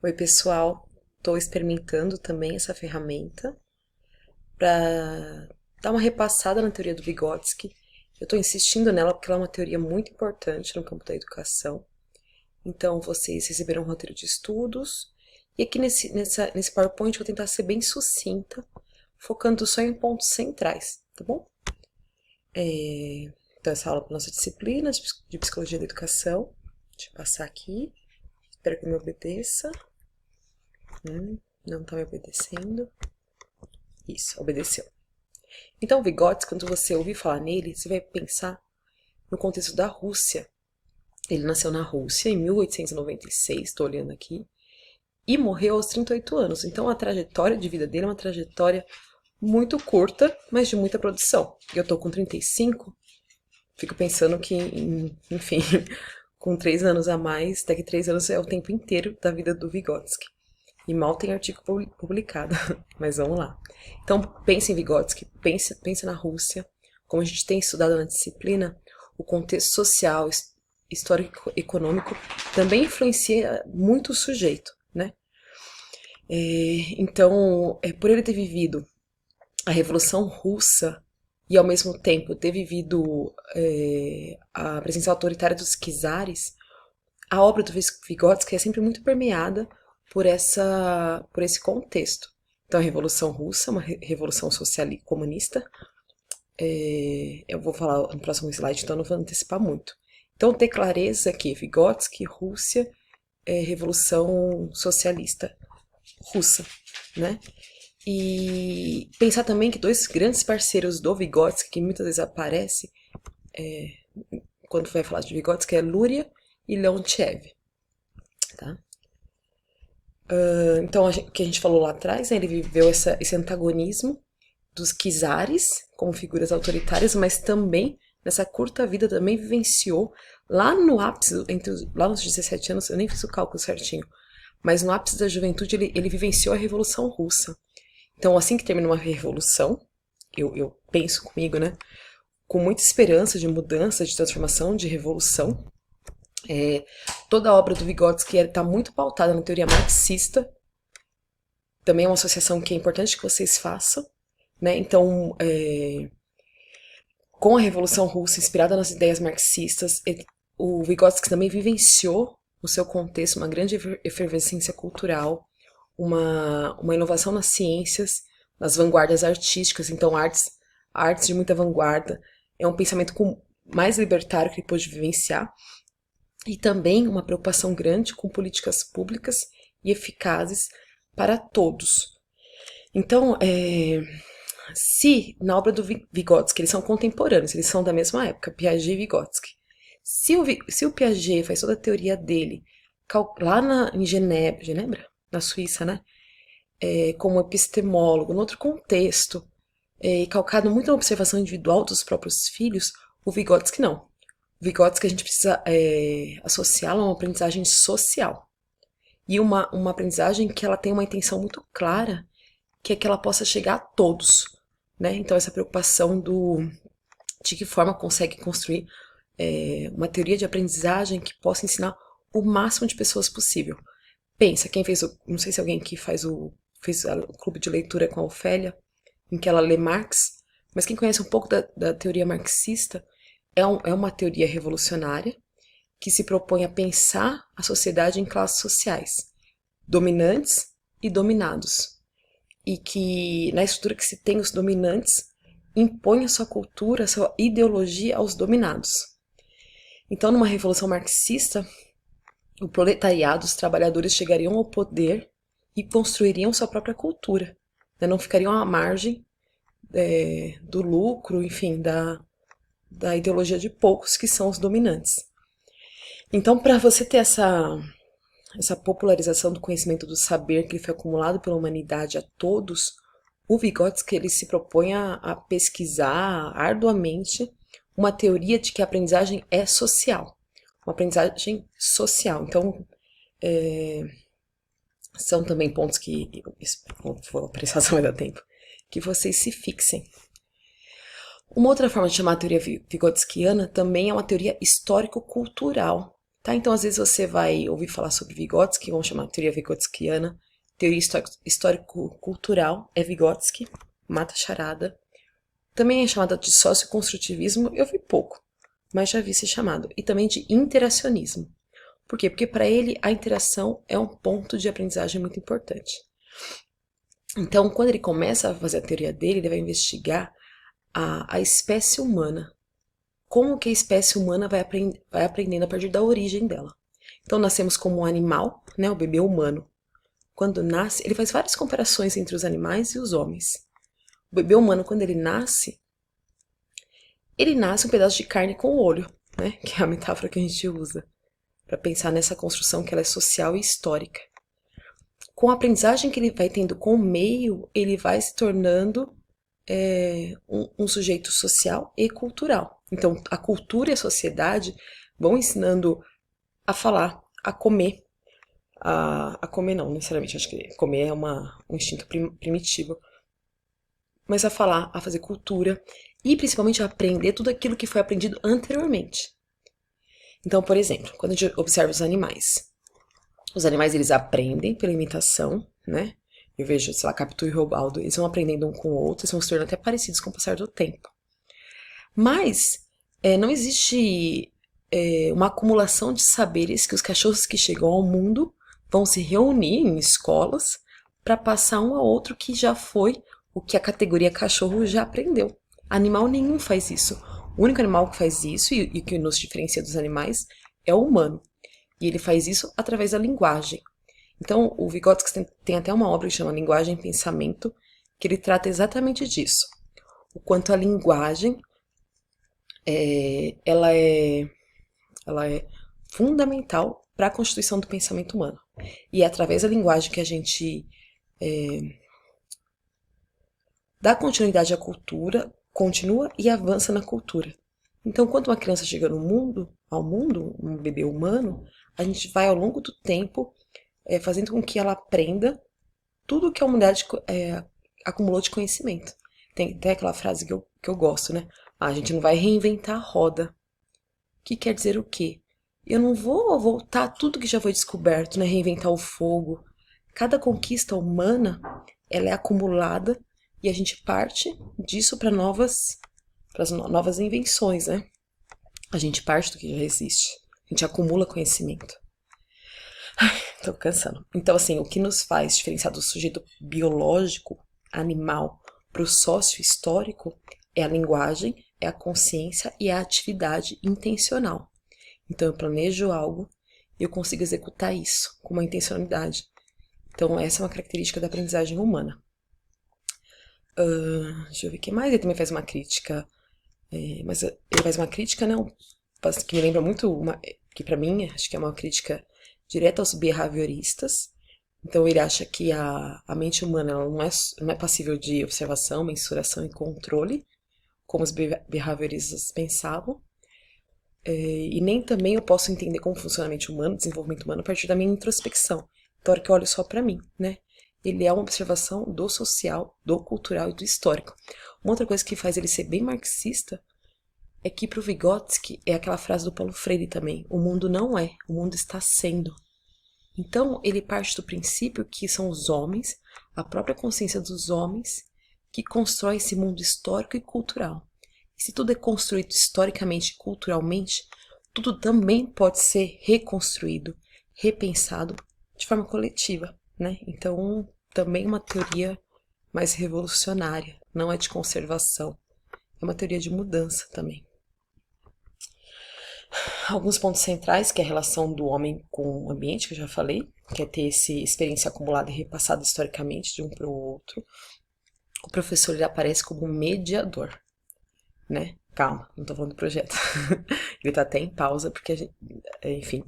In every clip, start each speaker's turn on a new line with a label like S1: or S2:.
S1: Oi, pessoal. Estou experimentando também essa ferramenta para dar uma repassada na teoria do Vygotsky. Eu estou insistindo nela porque ela é uma teoria muito importante no campo da educação. Então, vocês receberam um roteiro de estudos. E aqui nesse PowerPoint eu vou tentar ser bem sucinta, focando só em pontos centrais, tá bom? Então, essa aula é para nossa disciplina de Psicologia da Educação. Deixa eu passar aqui. Espero que me obedeça. Não está me obedecendo. Isso, obedeceu. Então, Vygotsky, quando você ouvir falar nele, você vai pensar no contexto da Rússia. Ele nasceu na Rússia em 1896, estou olhando aqui, e morreu aos 38 anos. Então, a trajetória de vida dele é uma trajetória muito curta, mas de muita produção. Eu estou com 35, fico pensando que, enfim, com 3 anos a mais, daqui 3 anos é o tempo inteiro da vida do Vygotsky. E mal tem artigo publicado, mas vamos lá. Então, pense em Vygotsky, pense na Rússia. Como a gente tem estudado na disciplina, o contexto social, histórico, econômico, também influencia muito o sujeito, né? Então, por ele ter vivido a Revolução Russa e, ao mesmo tempo, ter vivido a presença autoritária dos czares, a obra do Vygotsky é sempre muito permeada por esse contexto. Então, a Revolução Russa, uma revolução socialista comunista. Eu vou falar no próximo slide, então não vou antecipar muito. Então, ter clareza que Vygotsky, Rússia, Revolução Socialista Russa, né? E pensar também que dois grandes parceiros do Vygotsky, que muitas vezes aparece quando vai falar de Vygotsky, é Luria e Leontiev, tá? Então, o que a gente falou lá atrás, né, ele viveu esse antagonismo dos czares como figuras autoritárias, mas também, nessa curta vida, também vivenciou, lá no ápice, lá nos 17 anos, eu nem fiz o cálculo certinho, mas no ápice da juventude ele vivenciou a Revolução Russa. Então, assim que termina uma revolução, eu penso comigo, né, com muita esperança de mudança, de transformação, de revolução, toda a obra do Vygotsky está muito pautada na teoria marxista. Também é uma associação que é importante que vocês façam, né? Então, com a Revolução Russa, inspirada nas ideias marxistas, o Vygotsky também vivenciou, no seu contexto, uma grande efervescência cultural, uma inovação nas ciências, nas vanguardas artísticas. Então, artes de muita vanguarda. É um pensamento mais libertário que ele pôde vivenciar. E também uma preocupação grande com políticas públicas e eficazes para todos. Então, se na obra do Vygotsky, eles são contemporâneos, eles são da mesma época, Piaget e Vygotsky. Se o Piaget faz toda a teoria dele lá em Genebra, na Suíça, né? Como epistemólogo, em outro contexto, calcado muito na observação individual dos próprios filhos, o Vygotsky não. Vygotsky a gente precisa associá-la a uma aprendizagem social. E uma aprendizagem que ela tem uma intenção muito clara, que é que ela possa chegar a todos, né? Então, essa preocupação de que forma consegue construir uma teoria de aprendizagem que possa ensinar o máximo de pessoas possível. Pensa, quem fez não sei se alguém que fez o clube de leitura com a Ofélia, em que ela lê Marx, mas quem conhece um pouco da teoria marxista, é uma teoria revolucionária que se propõe a pensar a sociedade em classes sociais, dominantes e dominados. E que, na estrutura que se tem, os dominantes impõem a sua cultura, a sua ideologia aos dominados. Então, numa revolução marxista, o proletariado, os trabalhadores chegariam ao poder e construiriam sua própria cultura. Né? Não ficariam à margem do lucro, enfim, da ideologia de poucos que são os dominantes. Então, para você ter essa popularização do conhecimento do saber que foi acumulado pela humanidade a todos, o Vygotsky ele se propõe a pesquisar arduamente uma teoria de que a aprendizagem é social. Uma aprendizagem social. Então, são também pontos que, vou apressar se não vai dar tempo, que vocês se fixem. Uma outra forma de chamar a teoria vygotskiana também é uma teoria histórico-cultural. Tá? Então, às vezes você vai ouvir falar sobre Vygotsky, vamos chamar de teoria vygotskiana, teoria histórico-cultural, é Vygotsky, mata charada. Também é chamada de socioconstrutivismo, eu vi pouco, mas já vi ser chamado. E também de interacionismo. Por quê? Porque para ele a interação é um ponto de aprendizagem muito importante. Então, quando ele começa a fazer a teoria dele, ele vai investigar a espécie humana. Como que a espécie humana vai aprendendo a partir da origem dela. Então, nascemos como um animal, né, o bebê humano. Quando nasce, ele faz várias comparações entre os animais e os homens. O bebê humano, quando ele nasce um pedaço de carne com o olho, né, que é a metáfora que a gente usa para pensar nessa construção que ela é social e histórica. Com a aprendizagem que ele vai tendo com o meio, ele vai se tornando um sujeito social e cultural. Então, a cultura e a sociedade vão ensinando a falar, a comer. A comer não, necessariamente, acho que comer é um instinto primitivo. Mas a falar, a fazer cultura e principalmente a aprender tudo aquilo que foi aprendido anteriormente. Então, por exemplo, quando a gente observa os animais eles aprendem pela imitação, né? Eu vejo, sei lá, Capitu e Robaldo, eles vão aprendendo um com o outro, eles vão se tornando até parecidos com o passar do tempo. Mas não existe uma acumulação de saberes que os cachorros que chegam ao mundo vão se reunir em escolas para passar um ao outro que já foi o que a categoria cachorro já aprendeu. Animal nenhum faz isso. O único animal que faz isso e que nos diferencia dos animais é o humano. E ele faz isso através da linguagem. Então, o Vygotsky tem até uma obra que chama Linguagem e Pensamento, que ele trata exatamente disso. O quanto a linguagem ela é fundamental para a constituição do pensamento humano. E é através da linguagem que a gente dá continuidade à cultura, continua e avança na cultura. Então, quando uma criança chega ao mundo, um bebê humano, a gente vai ao longo do tempo fazendo com que ela aprenda tudo que a humanidade acumulou de conhecimento. Tem até aquela frase que eu gosto, né? A gente não vai reinventar a roda. Que quer dizer o quê? Eu não vou voltar a tudo que já foi descoberto, né? Reinventar o fogo. Cada conquista humana, ela é acumulada e a gente parte disso para as novas invenções, né? A gente parte do que já existe. A gente acumula conhecimento. Ai, tô cansando. Então, assim, o que nos faz diferenciar do sujeito biológico, animal, para o sócio-histórico é a linguagem, é a consciência e a atividade intencional. Então, eu planejo algo e eu consigo executar isso com uma intencionalidade. Então, essa é uma característica da aprendizagem humana. Deixa eu ver o que mais. Ele também faz uma crítica. Mas ele faz uma crítica, né? Que me lembra muito, que pra mim, acho que é uma crítica direta aos behavioristas. Então, ele acha que a mente humana ela não é passível de observação, mensuração e controle, como os behavioristas pensavam. E nem também eu posso entender como funciona a mente humana, o desenvolvimento humano, a partir da minha introspecção. Então, a hora que eu olho só pra mim, né? Ele é uma observação do social, do cultural e do histórico. Uma outra coisa que faz ele ser bem marxista é que pro Vygotsky é aquela frase do Paulo Freire também. O mundo não é, o mundo está sendo. Então, ele parte do princípio que são os homens, a própria consciência dos homens, que constrói esse mundo histórico e cultural. E se tudo é construído historicamente e culturalmente, tudo também pode ser reconstruído, repensado de forma coletiva, né? Então, também uma teoria mais revolucionária, não é de conservação. É uma teoria de mudança também. Alguns pontos centrais, que é a relação do homem com o ambiente, que eu já falei, que é ter essa experiência acumulada e repassada historicamente de um para o outro. O professor ele aparece como um mediador, né? Calma, não tô falando do projeto. Ele tá até em pausa, porque a gente, enfim,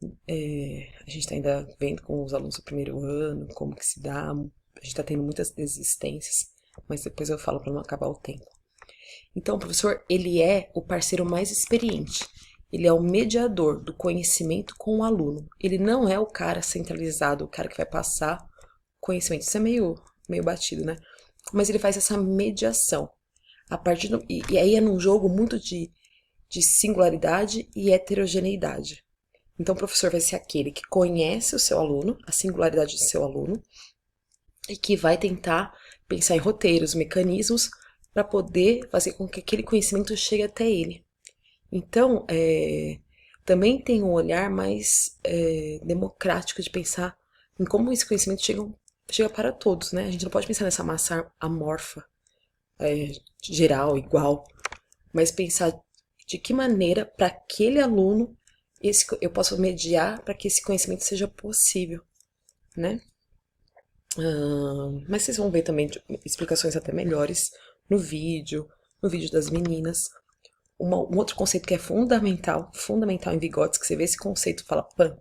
S1: a gente tá ainda vendo com os alunos do primeiro ano, como que se dá, a gente tá tendo muitas desistências, mas depois eu falo para não acabar o tempo. Então, o professor, ele é o parceiro mais experiente. Ele é o mediador do conhecimento com o aluno. Ele não é o cara centralizado, o cara que vai passar conhecimento. Isso é meio batido, né? Mas ele faz essa mediação. E aí é num jogo muito de singularidade e heterogeneidade. Então, o professor vai ser aquele que conhece o seu aluno, a singularidade do seu aluno, e que vai tentar pensar em roteiros, mecanismos, para poder fazer com que aquele conhecimento chegue até ele. Então, também tem um olhar mais democrático de pensar em como esse conhecimento chega para todos, né? A gente não pode pensar nessa massa amorfa, geral, igual, mas pensar de que maneira, para aquele aluno, eu posso mediar para que esse conhecimento seja possível, né? Mas vocês vão ver também explicações até melhores no vídeo das meninas. Um outro conceito que é fundamental em Vygotsky, que você vê esse conceito e fala, pã,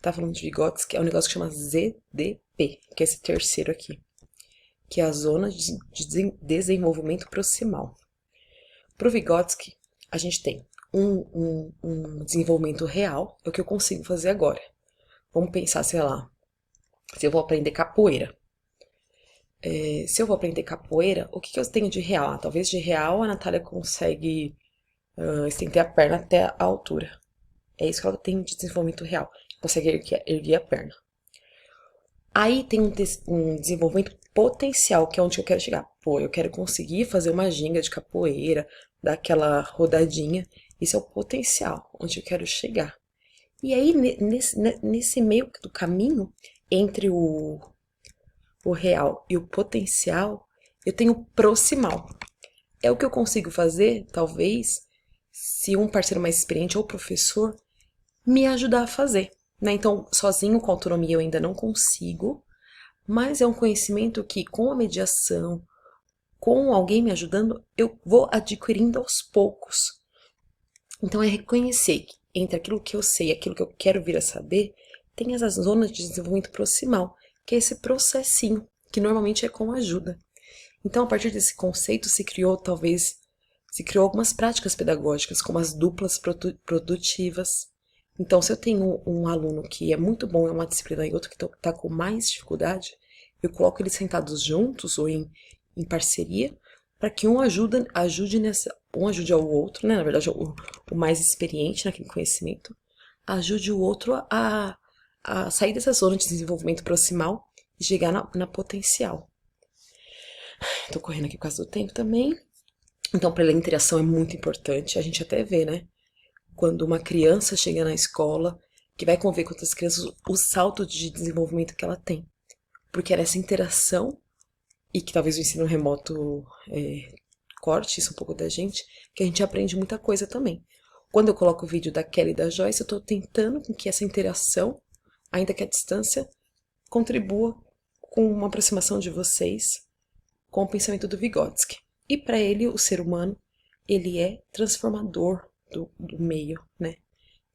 S1: tá falando de Vygotsky, é um negócio que chama ZDP, que é esse terceiro aqui, que é a zona de desenvolvimento proximal. Para o Vygotsky, a gente tem um desenvolvimento real, é o que eu consigo fazer agora. Vamos pensar, sei lá, se eu vou aprender capoeira. Se eu vou aprender capoeira, o que eu tenho de real? Talvez de real a Natália consegue estender a perna até a altura. É isso que ela tem de desenvolvimento real. Consegue erguer a perna. Aí tem um desenvolvimento potencial, que é onde eu quero chegar. Pô, eu quero conseguir fazer uma ginga de capoeira, dar aquela rodadinha. Isso é o potencial, onde eu quero chegar. E aí, nesse meio do caminho, entre o real e o potencial, eu tenho o proximal. É o que eu consigo fazer, talvez, se um parceiro mais experiente ou professor me ajudar a fazer, né? Então, sozinho com autonomia eu ainda não consigo, mas é um conhecimento que com a mediação, com alguém me ajudando, eu vou adquirindo aos poucos. Então, é reconhecer que entre aquilo que eu sei e aquilo que eu quero vir a saber, tem essas zonas de desenvolvimento proximal, que é esse processinho, que normalmente é com ajuda. Então, a partir desse conceito, se criou algumas práticas pedagógicas, como as duplas produtivas. Então, se eu tenho um aluno que é muito bom em uma disciplina e outro que está com mais dificuldade, eu coloco eles sentados juntos ou em parceria, para que um ajude ao outro, né? Na verdade, o mais experiente naquele conhecimento, ajude o outro a sair dessa zona de desenvolvimento proximal e chegar na potencial. Tô correndo aqui por causa do tempo também. Então, para ele, a interação é muito importante. A gente até vê, né? Quando uma criança chega na escola, que vai conviver com outras crianças, o salto de desenvolvimento que ela tem. Porque é nessa interação, e que talvez o ensino remoto corte isso um pouco da gente, que a gente aprende muita coisa também. Quando eu coloco o vídeo da Kelly e da Joyce, eu estou tentando com que essa interação, ainda que à distância, contribua com uma aproximação de vocês com o pensamento do Vygotsky. E para ele, o ser humano, ele é transformador do meio, né?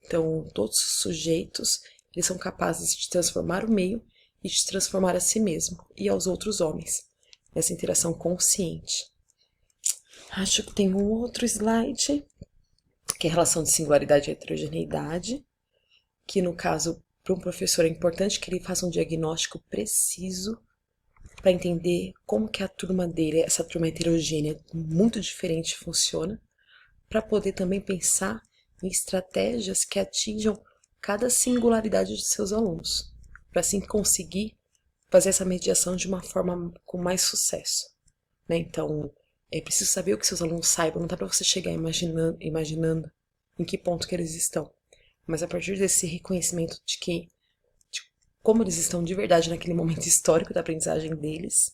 S1: Então, todos os sujeitos, eles são capazes de transformar o meio e de transformar a si mesmo e aos outros homens, nessa interação consciente. Acho que tem um outro slide, que é a relação de singularidade e heterogeneidade, que no caso, para um professor é importante que ele faça um diagnóstico preciso para entender como que a turma dele, essa turma heterogênea, muito diferente, funciona, para poder também pensar em estratégias que atinjam cada singularidade de seus alunos, para assim conseguir fazer essa mediação de uma forma com mais sucesso, né? Então, é preciso saber o que seus alunos saibam, não dá para você chegar imaginando em que ponto que eles estão, mas a partir desse reconhecimento de como eles estão de verdade naquele momento histórico da aprendizagem deles,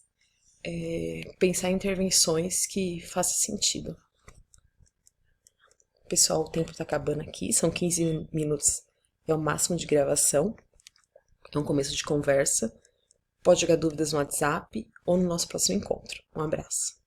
S1: pensar em intervenções que façam sentido. Pessoal, o tempo está acabando aqui, são 15 minutos, é o máximo de gravação, é um começo de conversa. Pode jogar dúvidas no WhatsApp ou no nosso próximo encontro. Um abraço.